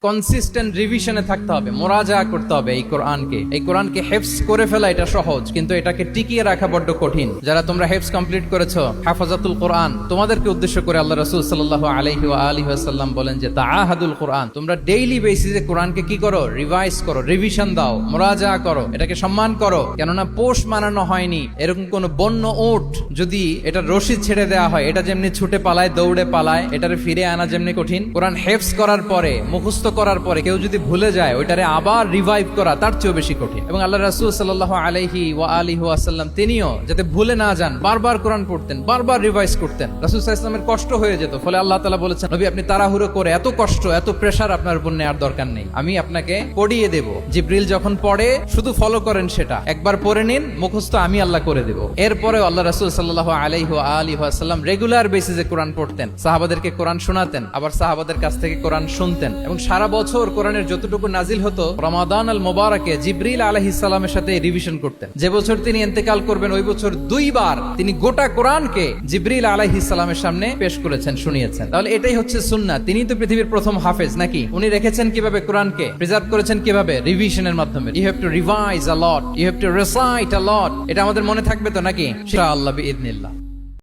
Consistent রিভিশনে থাকতে হবে, মোরাজা করতে হবে এই কোরআনকে হেফজ করে ফেলা এটা সহজ, কিন্তু এটাকে টিকিয়ে রাখা বড্ড কঠিন। যারা তোমরা হেফজ কমপ্লিট করেছো, হাফাজাতুল কোরআন, তোমাদেরকে উদ্দেশ্য করে আল্লাহ রাসূল সাল্লাল্লাহু আলাইহি ওয়া আলিহি ওয়াসাল্লাম বলেন যে তাআহাদুল কোরআন, তোমরা ডেইলি বেসিসে কোরআনকে কি করো? রিভাইজ করো, রিভিশন দাও, মোরাজা করো, এটাকে সম্মান করো। কেননা পোষ মানানো হয়নি এরকম কোন বন্য উট যদি এটা রশি ছেড়ে দেওয়া হয়, এটা যেমনি ছুটে পালায়, দৌড়ে পালায়, এটারে ফিরে আনা যেমনি কঠিন, কোরআন হেফজ করার পরে, মুখস্থ করার পরে কেউ যদি ভুলে যায়, ওইটারে আবার রিভাইভ করা তার চেয়েও বেশি কঠিন। এবং আল্লাহ রাসূল সাল্লাল্লাহু আলাইহি ওয়া আলিহি ওয়াসাল্লাম তিনিও যাতে ভুলে না যান বারবার কোরআন পড়তেন, বারবার রিভাইজ করতেন। রাসূল সাল্লাল্লাহু আলাইহি ওয়াসাল্লামের কষ্ট হয়ে যেত, ফলে আল্লাহ তাআলা বলেছেন, নবী আপনি তাড়াহুড়ো করে এত কষ্ট, এত প্রেসার আপনার উপর নেওয়ার দরকার নেই, আমি আপনাকে পড়িয়ে দেব। জিবরিল যখন পড়ে শুধু ফলো করেন, সেটা একবার পড়ে নিন, মুখস্থ আমি আল্লাহ করে দেব। এরপরেও আল্লাহ রাসূল সাল্লাল্লাহু আলাইহি ওয়া আলিহি ওয়াসাল্লাম রেগুলার বেসিসে কোরআন পড়তেন, সাহাবাদেরকে কোরআন শোনাতেন, আবার সাহাবাদের কাছ থেকে কোরআন শুনতেন। এবং সারা বছর কোরআনের যতটুকু নাজিল হতো, রমাদান আল মুবারাকে জিবরিল আলাইহিস সালামের সাথে রিভিশন করতেন। যে বছর তিনি ইন্তেকাল করবেন, ওই বছর দুইবার তিনি গোটা কোরআনকে জিবরিল আলাইহিস সালামের সামনে পেশ করেছেন, শুনিয়েছেন। তাহলে এটাই হচ্ছে সুন্নাহ। তিনি তো পৃথিবীর প্রথম হাফেজ নাকি? উনি রেখেছেন কিভাবে কোরআনকে? প্রিজার্ভ করেছেন কিভাবে? রিভিশনের মাধ্যমে। You have to revise a lot, you have to recite a lot. এটা আমাদের মনে থাকবে তো নাকি? ইনশাআল্লাহ বিইذনিল্লাহ।